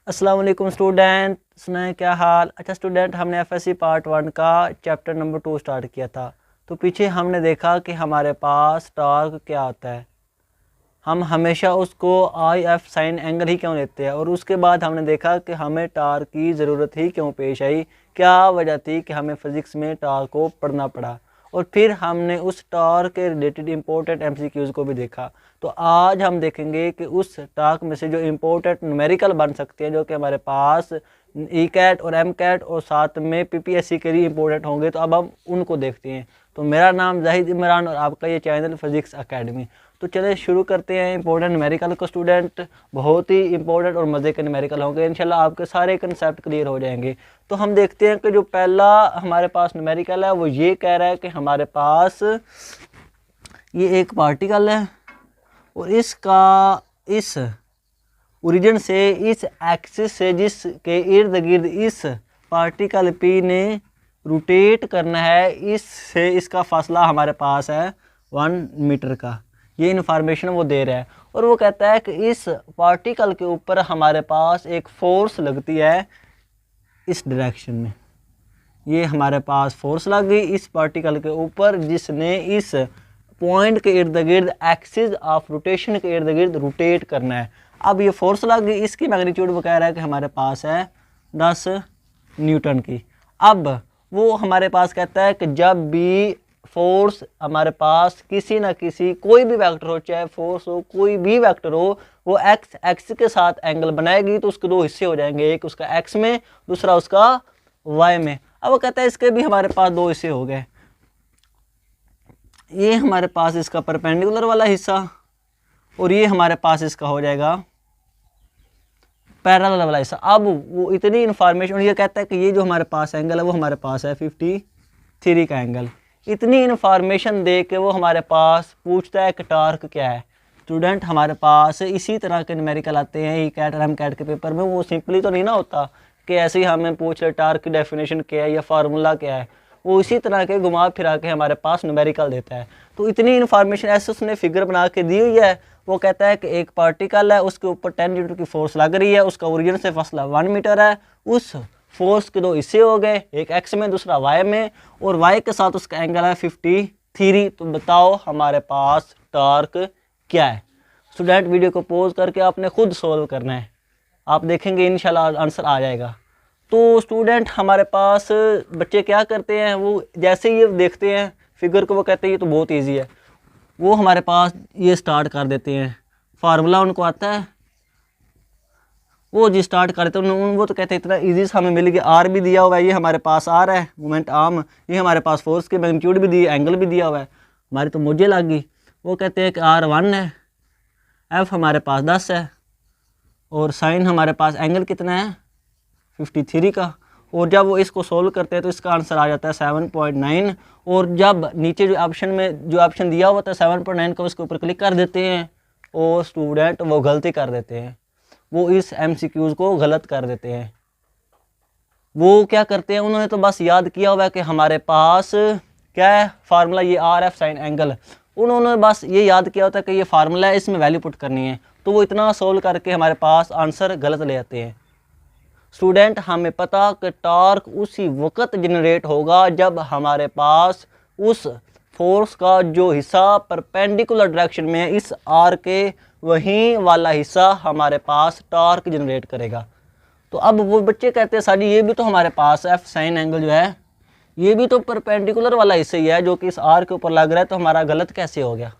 अस्सलाम वालेकुम स्टूडेंट, सुनाए क्या हाल। अच्छा स्टूडेंट, हमने एफएससी पार्ट 1 का चैप्टर नंबर 2 स्टार्ट किया था। तो पीछे हमने देखा कि हमारे पास टॉर्क क्या होता है। हम हमेशा उसको आई एफ साइन एंगल ही क्यों लेते हैं, और उसके बाद हमने देखा कि हमें टॉर्क की ज़रूरत ही क्यों पेश आई, क्या वजह थी कि हमें फ़िज़िक्स में टॉर्क को पढ़ना पड़ा। और फिर हमने उस टॉर्क के रिलेटेड इम्पोर्टेंट एमसीक्यूज़ को भी देखा। तो आज हम देखेंगे कि उस टॉर्क में से जो इम्पोर्टेंट न्यूमेरिकल बन सकते हैं, जो कि हमारे पास ई कैट और एम कैट और साथ में पीपीएससी के लिए इम्पोर्टेंट होंगे, तो अब हम उनको देखते हैं। तो मेरा नाम जाहिद इमरान और आपका ये चैनल फिज़िक्स अकेडमी। तो चलिए शुरू करते हैं इंपॉर्टेंट न्यूमेरिकल को। स्टूडेंट बहुत ही इंपॉर्टेंट और मज़े के न्यूमेरिकल होंगे, इंशाल्लाह आपके सारे कंसेप्ट क्लियर हो जाएंगे। तो हम देखते हैं कि जो पहला हमारे पास न्यूमेरिकल है वो ये कह रहा है कि हमारे पास ये एक पार्टिकल है और इसका इस ओरिजिन से इस एक्सिस से जिसके इर्द गिर्द इस पार्टिकल पी ने रोटेट करना है, इससे इसका फासला हमारे पास है 1 मीटर का। ये इन्फॉर्मेशन वो दे रहा है और वो कहता है कि इस पार्टिकल के ऊपर हमारे पास एक फोर्स लगती है इस डायरेक्शन में। ये हमारे पास फोर्स लग गई इस पार्टिकल के ऊपर जिसने इस पॉइंट के इर्द गिर्द एक्सिस ऑफ रोटेशन के इर्द गिर्द रोटेट करना है। अब ये फोर्स लग गई, इसकी मैग्नीट्यूड वो कह रहा है कि हमारे पास है 10 न्यूटन की। अब वो हमारे पास कहता है कि जब भी फोर्स हमारे पास किसी ना किसी कोई भी वेक्टर हो, चाहे फोर्स हो कोई भी वेक्टर हो, वो एक्स एक्स के साथ एंगल बनाएगी तो उसके 2 हिस्से हो जाएंगे, एक उसका एक्स में दूसरा उसका वाई में। अब वो कहता है इसके भी हमारे पास 2 हिस्से हो गए। ये हमारे पास इसका परपेंडिकुलर वाला हिस्सा और ये हमारे पास इसका हो जाएगा पैरेलल वाला हिस्सा। अब वो इतनी इन्फॉर्मेशन, ये कहता है कि ये जो हमारे पास एंगल है वो हमारे पास है 53 का एंगल। इतनी इन्फॉर्मेशन दे के वो हमारे पास पूछता है कि टॉर्क क्या है। स्टूडेंट हमारे पास इसी तरह के न्यूमेरिकल आते हैं ई कैट और एम कैट के पेपर में। वो सिंपली तो नहीं ना होता कि ऐसे ही हमें पूछ ले टॉर्क की डेफिनेशन क्या है या फार्मूला क्या है, वो इसी तरह के घुमा फिरा के हमारे पास न्यूमेरिकल देता है। तो इतनी इन्फॉर्मेशन ऐसे उसने फिगर बना के दी हुई है। वो कहता है कि एक पार्टिकल है, उसके ऊपर 10 न्यूटन की फोर्स लग रही है, उसका ओरिजिन से फासला 1 मीटर है। उस फोर्स के 2 हिस्से हो गए, एक एक्स में दूसरा वाई में, और वाई के साथ उसका एंगल है 53। तो बताओ हमारे पास टॉर्क क्या है। स्टूडेंट वीडियो को पॉज करके आपने खुद सोल्व करना है, आप देखेंगे इंशाल्लाह आंसर आ जाएगा। तो स्टूडेंट हमारे पास बच्चे क्या करते हैं, वो जैसे ही ये देखते हैं फिगर को वो कहते हैं ये तो बहुत ईजी है, वो हमारे पास ये स्टार्ट कर देते हैं। फार्मूला उनको आता है, वो जी स्टार्ट कर देते हैं। वो तो कहते हैं इतना इजी से हमें मिल गया, आर भी दिया हुआ है, ये हमारे पास आर है मोमेंट आर्म, ये हमारे पास फोर्स की मैग्नीट्यूड भी दी, एंगल भी दिया हुआ है, हमारी तो मुझे लग गई। वो कहते हैं कि आर 1 है, एफ हमारे पास 10 है, और साइन हमारे पास एंगल कितना है 53 का। और जब वो इसको सोल्व करते हैं तो इसका आंसर आ जाता है 7.9। और जब नीचे जो ऑप्शन दिया हुआ था 7.9 का, उसके ऊपर क्लिक कर देते हैं और स्टूडेंट वो गलती कर देते हैं, वो इस एमसीक्यूज़ को गलत कर देते हैं। वो क्या करते हैं, उन्होंने तो बस याद किया हुआ है कि हमारे पास क्या है फार्मूला, ये आर एफ साइन एंगल, उन्होंने बस ये याद किया होता है कि ये फार्मूला है, इसमें वैल्यू पुट करनी है, तो वो इतना सोल्व करके हमारे पास आंसर गलत ले आते हैं। स्टूडेंट हमें पता कि टॉर्क उसी वक्त जनरेट होगा जब हमारे पास उस फोर्स का जो हिस्सा परपेंडिकुलर डायरेक्शन में है इस आर के, वहीं वाला हिस्सा हमारे पास टॉर्क जनरेट करेगा। तो अब वो बच्चे कहते हैं सर ये भी तो हमारे पास एफ साइन एंगल जो है ये भी तो परपेंडिकुलर वाला हिस्सा ही है जो कि इस आर के ऊपर लग रहा है, तो हमारा गलत कैसे हो गया।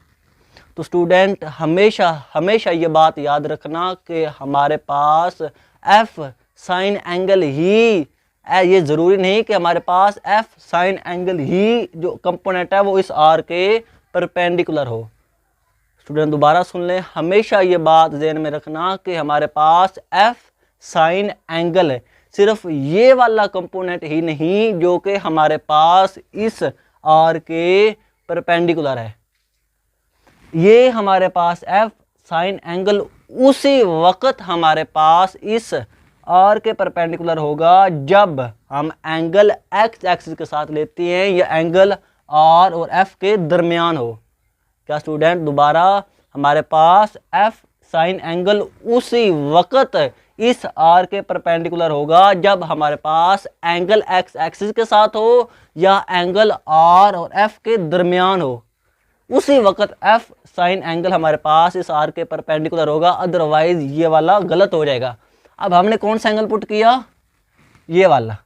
तो स्टूडेंट हमेशा हमेशा ये बात याद रखना कि हमारे पास एफ साइन एंगल ही, ये ज़रूरी नहीं कि हमारे पास एफ साइन एंगल ही जो कंपोनेंट है वो इस आर के परपेंडिकुलर हो। स्टूडेंट दोबारा सुन लें, हमेशा ये बात ध्यान में रखना कि हमारे पास एफ साइन एंगल सिर्फ ये वाला कंपोनेंट ही नहीं जो कि हमारे पास इस आर के परपेंडिकुलर है। ये हमारे पास एफ साइन एंगल उसी वक्त हमारे पास इस आर के परपेंडिकुलर होगा जब हम एंगल एक्स एक्सिस के साथ लेते हैं या एंगल आर और एफ के दरमियान हो। क्या स्टूडेंट दोबारा, हमारे पास एफ साइन एंगल उसी वक्त इस आर के परपेंडिकुलर होगा जब हमारे पास एंगल एक्स एक्सिस के साथ हो या एंगल आर और एफ के दरमियान हो। उसी वक्त एफ साइन एंगल हमारे पास इस आर के परपेंडिकुलर होगा, अदरवाइज ये वाला गलत हो जाएगा। अब हमने कौन सा एंगल पुट किया, ये वाला,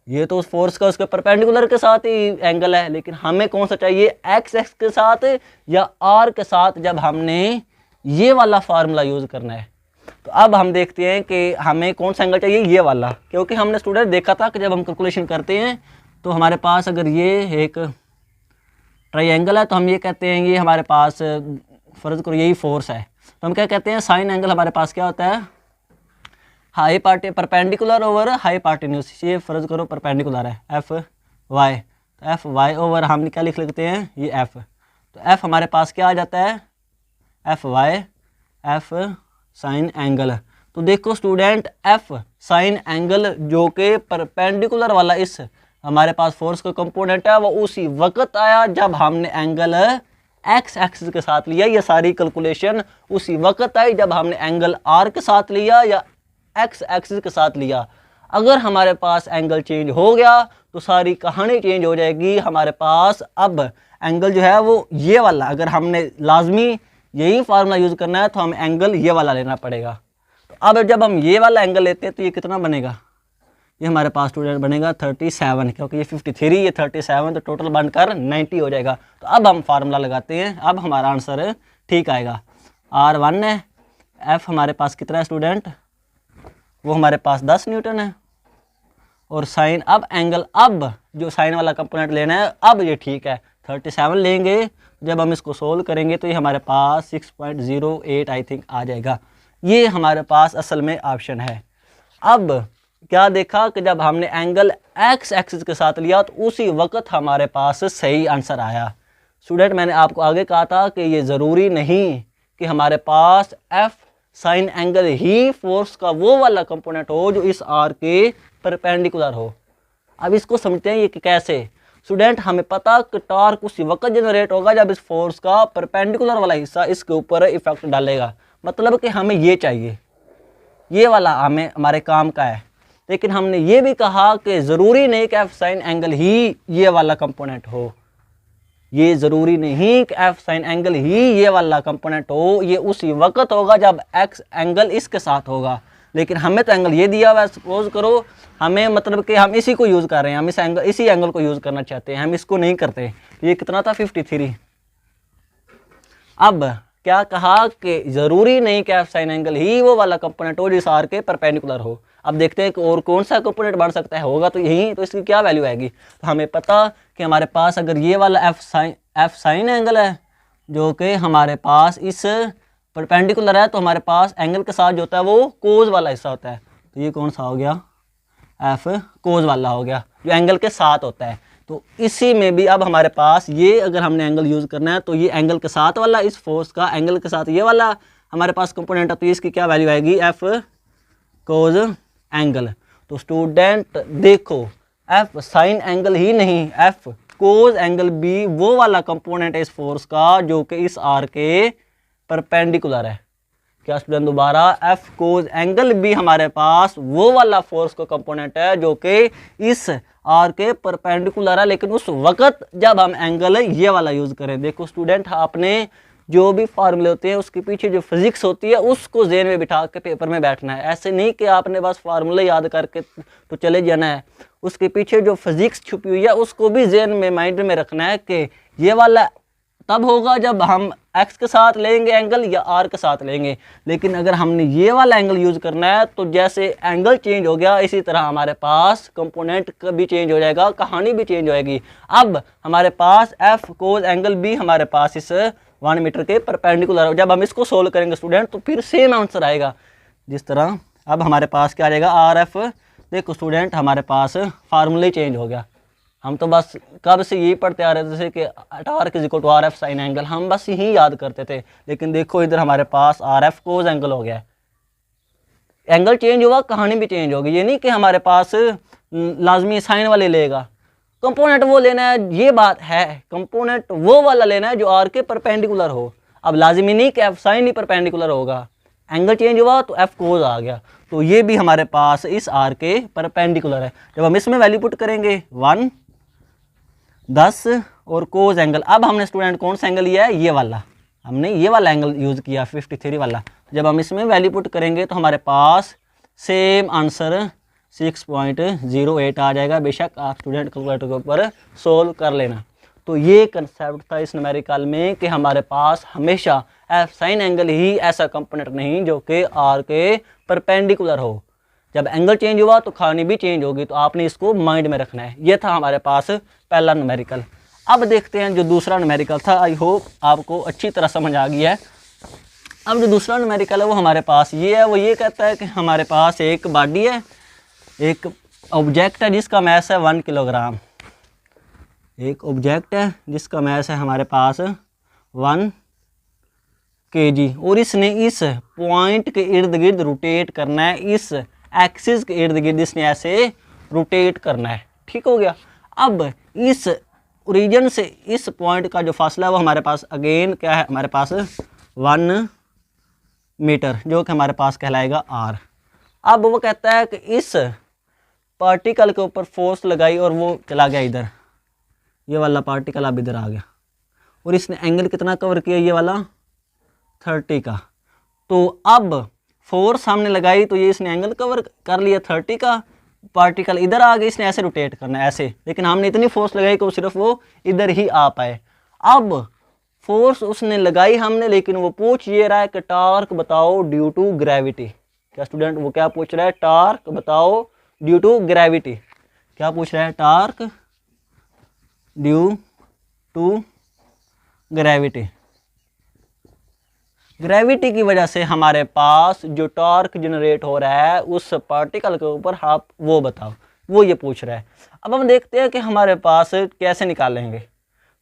ये तो उस फोर्स का उसके परपेंडिकुलर के साथ ही एंगल है, लेकिन हमें कौन सा चाहिए, एक्स एक्स के साथ या आर के साथ, जब हमने ये वाला फार्मूला यूज करना है। तो अब हम देखते हैं कि हमें कौन सा एंगल चाहिए, ये वाला, क्योंकि हमने स्टूडेंट देखा था कि जब हम कैलकुलेशन करते हैं तो हमारे पास अगर ये एक ट्रायंगल है तो हम ये कहते हैं ये हमारे पास फर्ज करो यही फोर्स है, तो हम क्या कहते हैं, साइन एंगल हमारे पास क्या होता है, हाई पार्टी परपेंडिकुलर ओवर हाई पार्टीन्यूस। ये फर्ज करो परपेंडिकुलर है एफ वाई, तो एफ वाई ओवर हम क्या लिख लेते हैं ये एफ, तो एफ हमारे पास क्या आ जाता है, F Y F sine angle. तो देखो स्टूडेंट एफ साइन एंगल जो कि परपेंडिकुलर वाला इस हमारे पास फोर्स का कंपोनेंट है वो उसी वक्त आया जब हमने एंगल एक्स एक्सिस के साथ लिया। ये सारी कैलकुलेशन उसी वक्त आई जब हमने एंगल आर के साथ लिया या एक्स एक्सिस के साथ लिया। अगर हमारे पास एंगल चेंज हो गया तो सारी कहानी चेंज हो जाएगी। हमारे पास अब एंगल जो है वो ये वाला, अगर हमने लाजमी यही फार्मूला यूज़ करना है तो हमें एंगल ये वाला लेना पड़ेगा। तो अब जब हम ये वाला एंगल लेते हैं तो ये कितना बनेगा, ये हमारे पास स्टूडेंट बनेगा 37, क्योंकि ये 53 ये 37 तो टोटल बनकर 90 हो जाएगा। तो अब हम फार्मूला लगाते हैं, अब हमारा आंसर ठीक आएगा। R1 है, F हमारे पास कितना है स्टूडेंट, वो हमारे पास 10 न्यूटन है, और साइन अब एंगल अब जो साइन वाला कंपोनेंट लेना है अब ये ठीक है 37 लेंगे। जब हम इसको सोल्व करेंगे तो ये हमारे पास 6.08 आई थिंक आ जाएगा। ये हमारे पास असल में ऑप्शन है। अब क्या देखा कि जब हमने एंगल एक्स एक्सिस के साथ लिया तो उसी वक्त हमारे पास सही आंसर आया। स्टूडेंट मैंने आपको आगे कहा था कि ये ज़रूरी नहीं कि हमारे पास एफ साइन एंगल ही फोर्स का वो वाला कंपोनेंट हो जो इस आर के परपेंडिकुलर हो। अब इसको समझते हैं ये कि कैसे। स्टूडेंट हमें पता कि टॉर्क उसी वक्त जनरेट होगा जब इस फोर्स का परपेंडिकुलर वाला हिस्सा इसके ऊपर इफेक्ट डालेगा। मतलब कि हमें ये चाहिए, ये वाला हमें हमारे काम का है। लेकिन हमने ये भी कहा कि ज़रूरी नहीं कि एफ साइन एंगल ही ये वाला कंपोनेंट हो, ये ज़रूरी नहीं कि एफ साइन एंगल ही ये वाला कंपोनेंट हो। ये उसी वक्त होगा जब एक्स एंगल इसके साथ होगा। लेकिन हमें तो एंगल ये दिया हुआ है, सपोज करो हमें मतलब कि हम इसी को यूज़ कर रहे हैं, हम इसी एंगल को यूज़ करना चाहते हैं, हम इसको नहीं करते। ये कितना था 53। अब क्या कहा कि ज़रूरी नहीं कि एफ साइन एंगल ही वो वाला कंपोनेंट हो जिस आर के परपेंडिकुलर हो। अब देखते हैं कि और कौन सा कंपोनेंट बन सकता है, होगा तो यही, तो इसकी क्या वैल्यू आएगी। तो हमें पता कि हमारे पास अगर ये वाला एफ साइन एंगल है जो कि हमारे पास इस परपेंडिकुलर है, तो हमारे पास एंगल के साथ जो होता है वो कोज वाला हिस्सा होता है। तो ये कौन सा हो गया, एफ कोज वाला हो गया जो एंगल के साथ होता है। तो इसी में भी अब हमारे पास ये अगर हमने एंगल यूज़ करना है तो ये एंगल के साथ वाला इस फोर्स का एंगल के साथ ये वाला हमारे पास कंपोनेंट है, तो इसकी क्या वैल्यू आएगी, एफ कोज एंगल। तो स्टूडेंट देखो एफ साइन एंगल ही नहीं, एफ कोज एंगल भी वो वाला कंपोनेंट है इस फोर्स का जो कि इस आर के परपेंडिकुलर है। क्या स्टूडेंट दोबारा, एफ कोज एंगल भी हमारे पास वो वाला फोर्स का कंपोनेंट है जो कि इस आर के परपेंडिकुलर है, लेकिन उस वक्त जब हम एंगल ये वाला यूज़ करें। देखो स्टूडेंट आपने जो भी फार्मूले होते हैं उसके पीछे जो फिजिक्स होती है उसको ज़हन में बिठा के पेपर में बैठना है। ऐसे नहीं कि आपने बस फार्मूले याद करके तो चले जाना है, उसके पीछे जो फिजिक्स छुपी हुई है उसको भी ज़हन में माइंड में रखना है कि ये वाला तब होगा जब हम एक्स के साथ लेंगे एंगल या आर के साथ लेंगे। लेकिन अगर हमने ये वाला एंगल यूज़ करना है तो जैसे एंगल चेंज हो गया इसी तरह हमारे पास कंपोनेंट का भी चेंज हो जाएगा, कहानी भी चेंज होएगी। अब हमारे पास एफ कोज एंगल भी हमारे पास इस 1 मीटर के परपेंडिकुलर हो। जब हम इसको सोल्व करेंगे स्टूडेंट तो फिर सेम आंसर आएगा जिस तरह अब हमारे पास क्या आ जाएगा, आर एफ। देखो स्टूडेंट हमारे पास फार्मूले चेंज हो गया। हम तो बस कब से यही पढ़ते आ रहे थे जैसे कि torque is equal to R F sine angle, हम बस यही याद करते थे। लेकिन देखो इधर हमारे पास आर एफ कोज एंगल हो गया, एंगल चेंज हुआ, कहानी भी चेंज होगी। ये नहीं कि हमारे पास लाजमी साइन वाले लेगा, कंपोनेंट वो लेना है, ये बात है, कंपोनेंट वो वाला लेना है जो आर के परपेंडिकुलर हो। अब लाजमी नहीं कि एफ साइन ही परपेंडिकुलर होगा, एंगल चेंज हुआ तो एफ कोज आ गया, तो ये भी हमारे पास इस आर के परपेंडिकुलर है। जब हम इसमें वैल्यू पुट करेंगे 1 10 और कोज एंगल, अब हमने स्टूडेंट कौन सा एंगल लिया है, ये वाला, हमने ये वाला एंगल यूज़ किया 53 वाला। जब हम इसमें वैल्यू पुट करेंगे तो हमारे पास सेम आंसर 6.08 आ जाएगा। बेशक आप स्टूडेंट कैलकुलेटर के ऊपर सोल्व कर लेना। तो ये कंसेप्ट था इस न्यूमेरिकल में कि हमारे पास हमेशा एफ साइन एंगल ही ऐसा कंपोनेंट नहीं जो कि आर के परपेंडिकुलर हो। जब एंगल चेंज हुआ तो खानी भी चेंज होगी, तो आपने इसको माइंड में रखना है। ये था हमारे पास पहला न्यूमेरिकल। अब देखते हैं जो दूसरा न्यूमेरिकल था। आई होप आपको अच्छी तरह समझ आ गई है। अब जो दूसरा न्यूमेरिकल है वो हमारे पास ये है। वो ये कहता है कि हमारे पास एक बॉडी है, एक ऑब्जेक्ट है जिसका मैस है 1 किलोग्राम। एक ऑब्जेक्ट है जिसका मैस है हमारे पास 1 kg, और इसने इस पॉइंट के इर्द गिर्द रोटेट करना है, इस एक्सिस के इर्द गिर्द इसने ऐसे रोटेट करना है। ठीक हो गया। अब इस ओरिजिन से इस पॉइंट का जो फासला है वो हमारे पास अगेन क्या है, हमारे पास 1 मीटर, जो कि हमारे पास कहलाएगा r। अब वो कहता है कि इस पार्टिकल के ऊपर फोर्स लगाई और वो चला गया इधर, ये वाला पार्टिकल अब इधर आ गया, और इसने एंगल कितना कवर किया, ये वाला 30 का। तो अब फोर्स हमने लगाई तो ये इसने एंगल कवर कर लिया 30 का। पार्टिकल इधर आ गया, इसने ऐसे रोटेट करना है ऐसे, लेकिन हमने इतनी फोर्स लगाई कि वो सिर्फ वो इधर ही आ पाए। अब फोर्स उसने लगाई हमने, लेकिन वो पूछ ये रहा है कि टार्क बताओ ड्यू टू ग्रेविटी। क्या स्टूडेंट वो क्या पूछ रहा है, टार्क बताओ ड्यू टू ग्रेविटी। क्या पूछ रहा है, torque due to gravity. Gravity की वजह से हमारे पास जो टॉर्क जनरेट हो रहा है उस पार्टिकल के ऊपर, आप वो बताओ, वो ये पूछ रहा है। अब हम देखते हैं कि हमारे पास कैसे निकालेंगे।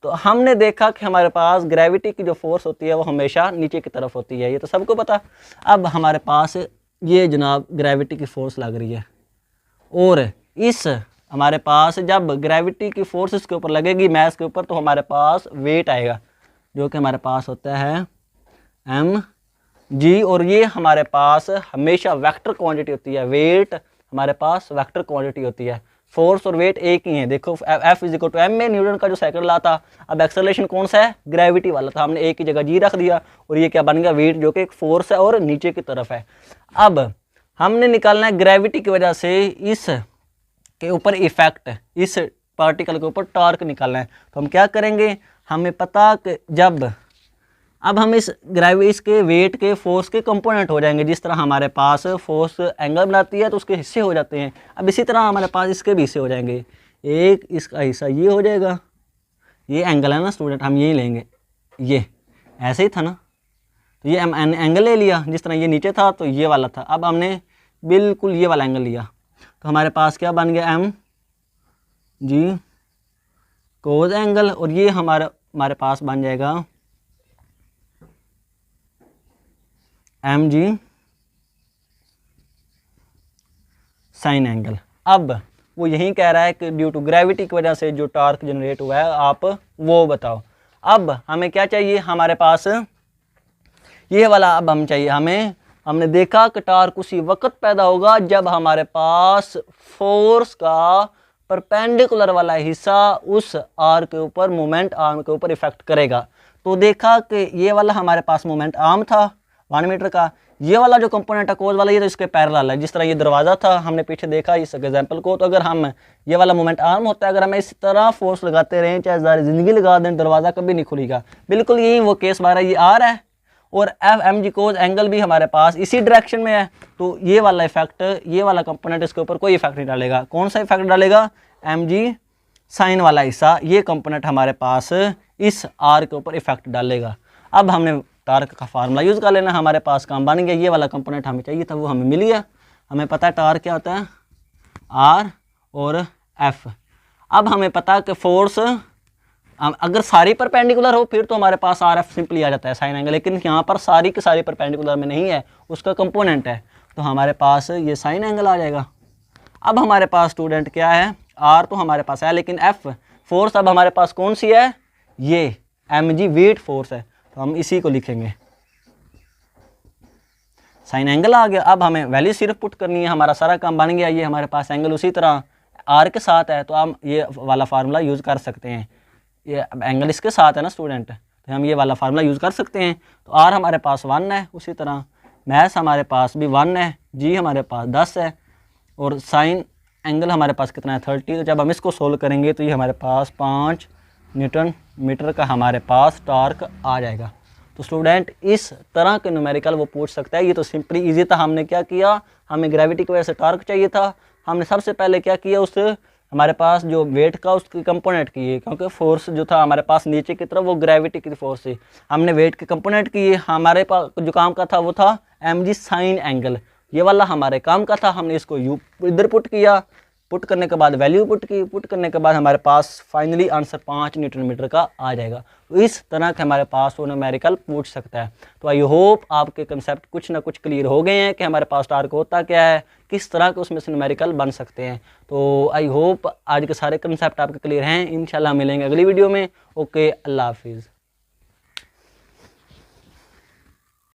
तो हमने देखा कि हमारे पास ग्रेविटी की जो फोर्स होती है वो हमेशा नीचे की तरफ होती है, ये तो सबको पता। अब हमारे पास ये जनाब ग्रेविटी की फोर्स लग रही है, और इस हमारे पास जब ग्रेविटी की फोर्स इसके ऊपर लगेगी मैस के ऊपर, तो हमारे पास वेट आएगा जो कि हमारे पास होता है mg, और ये हमारे पास हमेशा वेक्टर क्वांटिटी होती है। वेट हमारे पास वेक्टर क्वांटिटी होती है, फोर्स और वेट एक ही है। देखो F is equal to m में न्यूटन का जो सेकंड ला था। अब एक्सेलरेशन कौन सा है, ग्रेविटी वाला था, हमने एक ही जगह g रख दिया, और ये क्या बन गया, वेट, जो कि एक फोर्स है और नीचे की तरफ है। अब हमने निकालना है ग्रेविटी की वजह से इस के ऊपर इफेक्ट, इस पार्टिकल के ऊपर टॉर्क निकालना है। तो हम क्या करेंगे, हमें पता कि जब अब हम इसके वेट के फोर्स के कंपोनेंट हो जाएंगे। जिस तरह हमारे पास फोर्स एंगल बनाती है तो उसके हिस्से हो जाते हैं, अब इसी तरह हमारे पास इसके भी हिस्से हो जाएंगे। एक इसका हिस्सा ये हो जाएगा, ये एंगल है ना स्टूडेंट, हम यही लेंगे, ये ऐसे ही था ना, तो ये एंगल ले लिया। जिस तरह ये नीचे था तो ये वाला था, अब हमने बिल्कुल ये वाला एंगल लिया, तो हमारे पास क्या बन गया, mg कोज एंगल, और ये हमारे पास बन जाएगा mg साइन एंगल। अब वो यही कह रहा है कि ड्यू टू ग्रेविटी की वजह से जो टॉर्क जनरेट हुआ है आप वो बताओ। अब हमें क्या चाहिए, हमारे पास ये वाला अब हम चाहिए हमें। हमने देखा कि टॉर्क उसी वक्त पैदा होगा जब हमारे पास फोर्स का परपेंडिकुलर वाला हिस्सा उस आर के ऊपर, मोमेंट आर्म के ऊपर इफेक्ट करेगा। तो देखा कि ये वाला हमारे पास मोमेंट आर्म था 1 मीटर का, ये वाला जो कंपोनेंट है कोज वाला, ये तो इसके पैरेलल है। जिस तरह ये दरवाज़ा था, हमने पीछे देखा इस एग्जांपल को, तो अगर हम ये वाला मोमेंट आर्म होता है, अगर हमें इस तरह फोर्स लगाते रहें, चाहे सारी ज़िंदगी लगा दें, दरवाज़ा कभी नहीं खुलेगा। बिल्कुल यही वो केस हमारा ये आ रहा है, और mg कोज एंगल भी हमारे पास इसी डायरेक्शन में है। तो ये वाला इफेक्ट, ये वाला कंपोनेंट इसके ऊपर कोई इफेक्ट नहीं डालेगा। कौन सा इफेक्ट डालेगा, mg साइन वाला हिस्सा, ये कंपोनेंट हमारे पास इस r के ऊपर इफेक्ट डालेगा। अब हमने टार्क का फार्मूला यूज़ कर लेना, हमारे पास काम बन गया। ये वाला कंपोनेंट हमें चाहिए था, वो हमें मिल गया। हमें पता है टार्क क्या होता है, r और f। अब हमें पता है कि फोर्स अगर सारी परपेंडिकुलर हो फिर तो हमारे पास आर एफ सिंपली आ जाता है साइन एंगल, लेकिन यहाँ पर सारी की सारी परपेंडिकुलर में नहीं है, उसका कंपोनेंट है, तो हमारे पास ये साइन एंगल आ जाएगा। अब हमारे पास स्टूडेंट क्या है, आर तो हमारे पास है, लेकिन एफ फोर्स अब हमारे पास कौन सी है, ये mg वेट फोर्स है, तो हम इसी को लिखेंगे। साइन एंगल आ गया। अब हमें वैल्यू सिर्फ पुट करनी है, हमारा सारा काम बन गया। ये हमारे पास एंगल उसी तरह आर के साथ है, तो हम ये वाला फार्मूला यूज़ कर सकते हैं। ये एंगल इसके साथ है ना स्टूडेंट, तो हम ये वाला फार्मूला यूज़ कर सकते हैं। तो आर हमारे पास 1 है, उसी तरह मैथ्स हमारे पास भी 1 है, जी हमारे पास 10 है, और साइन एंगल हमारे पास कितना है 30। तो जब हम इसको सोल्व करेंगे तो ये हमारे पास 5 न्यूटन मीटर का हमारे पास टार्क आ जाएगा। तो स्टूडेंट इस तरह के न्यूमेरिकल वो पूछ सकता है। ये तो सिंपली इजी था। हमने क्या किया, हमें ग्रेविटी की वजह से टार्क चाहिए था, हमने सबसे पहले क्या किया, उस हमारे पास जो वेट का उसके कंपोनेंट किए, क्योंकि फोर्स जो था हमारे पास नीचे की तरफ वो ग्रेविटी की फोर्स थी, हमने वेट के कंपोनेंट किए। हमारे पास जो काम का था वो था mg साइन एंगल, ये वाला हमारे काम का था। हमने इसको इधर पुट किया, पुट करने के बाद वैल्यू पुट की, पुट करने के बाद हमारे पास फाइनली आंसर 5 न्यूटन मीटर का आ जाएगा। तो इस तरह के हमारे पास वो न्यूमेरिकल पूछ सकता है। तो आई होप आपके कंसेप्ट कुछ ना कुछ क्लियर हो गए हैं कि हमारे पास टार्क होता क्या है, किस तरह के उसमें से न्यूमेरिकल बन सकते हैं। तो आई होप आज के सारे कंसेप्ट आपके क्लियर हैं। इंशाल्लाह मिलेंगे अगली वीडियो में। ओके, अल्लाह हाफिज़।